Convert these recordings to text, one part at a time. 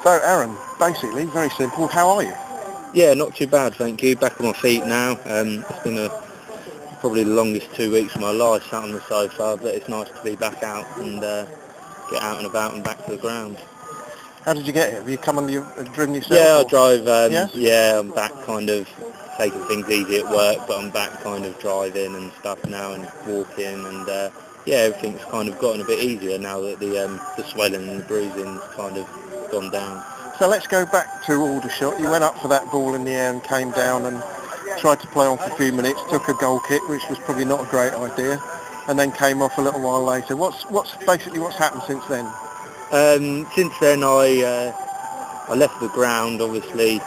So Aaron, basically, very simple, how are you? Yeah, not too bad, thank you. Back on my feet now. It's been probably the longest 2 weeks of my life sat on the sofa, but it's nice to be back out and get out and about and back to the ground. How did you get here? Have you come on driven yourself? Yeah, I or? drive. Yes? Yeah, I'm back kind of taking things easy at work, but I'm back kind of driving and stuff now and walking, and yeah, everything's kind of gotten a bit easier now that the swelling and the bruising's kind of gone down. So let's go back to Aldershot. You went up for that ball in the air and came down and tried to play on for a few minutes, took a goal kick, which was probably not a great idea, and then came off a little while later. What's happened since then? Since then, I left the ground, obviously,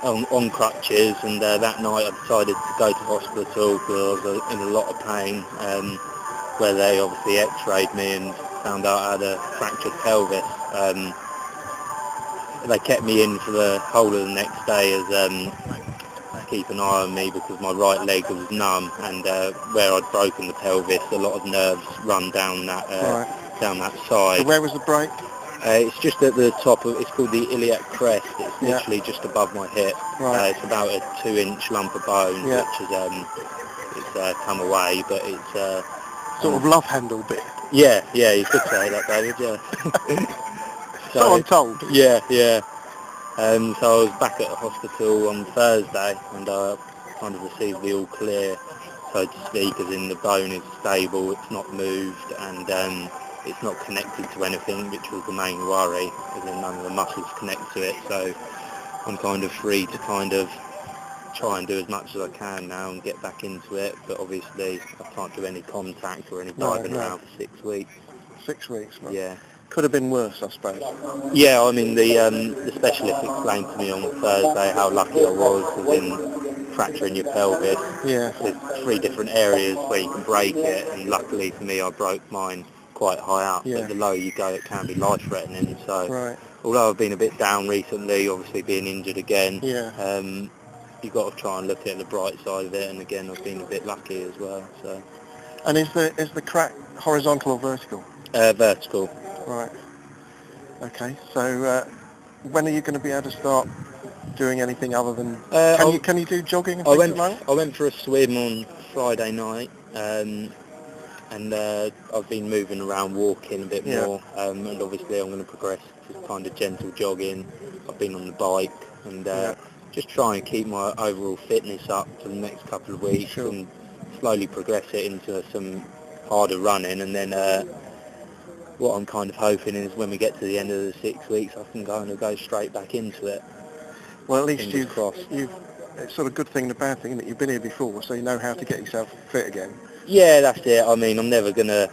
on crutches, and that night I decided to go to hospital because I was in a lot of pain, where they obviously x-rayed me and found out I had a fractured pelvis. They kept me in for the whole of the next day as to keep an eye on me because my right leg was numb, and where I'd broken the pelvis, a lot of nerves run down that down that side. So where was the break? It's just at the top of, it's called the iliac crest. It's literally just above my hip. Right. It's about a 2-inch lump of bone, which has it's come away, but it's sort of love handle bit. Yeah, you could say that, David. Yeah. So I'm told. Yeah. So I was back at the hospital on Thursday, and I kind of received the all clear, so to speak, as in the bone is stable, it's not moved, and it's not connected to anything, which was the main worry, as in none of the muscles connect to it. So I'm kind of free to kind of try and do as much as I can now and get back into it, but obviously I can't do any contact or any diving around for 6 weeks. 6 weeks, right? Yeah. Could have been worse, I suppose. Yeah, I mean, the specialist explained to me on Thursday how lucky I was in fracturing your pelvis. Yeah. There's 3 different areas where you can break it, and luckily for me I broke mine quite high up, but the lower you go it can be life-threatening. So although I've been a bit down recently, obviously being injured again, you've got to try and look at the bright side of it, and again I've been a bit lucky as well. So. And is the crack horizontal or vertical? Vertical. Right. Okay. So when are you going to be able to start doing anything other than? Can you do jogging and things like that? I went for a swim on Friday night, and I've been moving around, walking a bit more, and obviously I'm going to progress to kind of gentle jogging. I've been on the bike and just try and keep my overall fitness up for the next couple of weeks and slowly progress it into some harder running, and then what I'm kind of hoping is when we get to the end of the 6 weeks I can kind of go straight back into it. Well, at least you've it's sort of good thing and a bad thing that you've been here before, so you know how to get yourself fit again. Yeah, that's it. I mean, I'm never going to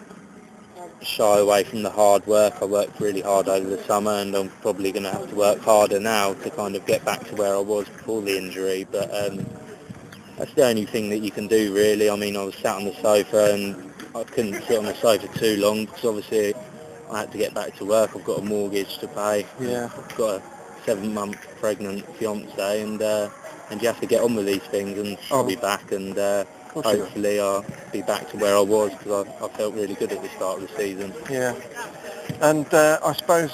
shy away from the hard work. I worked really hard over the summer, and I'm probably going to have to work harder now to kind of get back to where I was before the injury, but that's the only thing that you can do, really. I mean, I was sat on the sofa, and I couldn't sit on the sofa too long because obviously I had to get back to work. I've got a mortgage to pay. Yeah. I've got a 7-month pregnant fiance, and you have to get on with these things, and I'll be back, and hopefully I'll be back to where I was, because I felt really good at the start of the season. Yeah. And I suppose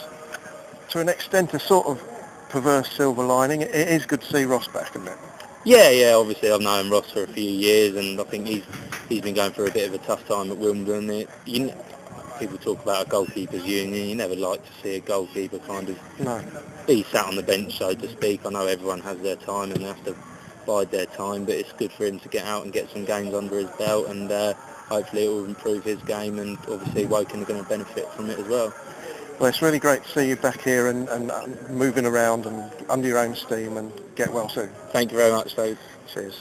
to an extent a sort of perverse silver lining, it is good to see Ross back, isn't it? Yeah, obviously I've known Ross for a few years, and I think he's been going through a bit of a tough time at Wimbledon. People talk about a goalkeeper's union. You never like to see a goalkeeper kind of be sat on the bench, so to speak. I know everyone has their time and they have to bide their time, but it's good for him to get out and get some games under his belt, and hopefully it will improve his game, and obviously Woking are going to benefit from it as well. Well, it's really great to see you back here and moving around and under your own steam, and get well soon. Thank you very much, Dave. Cheers.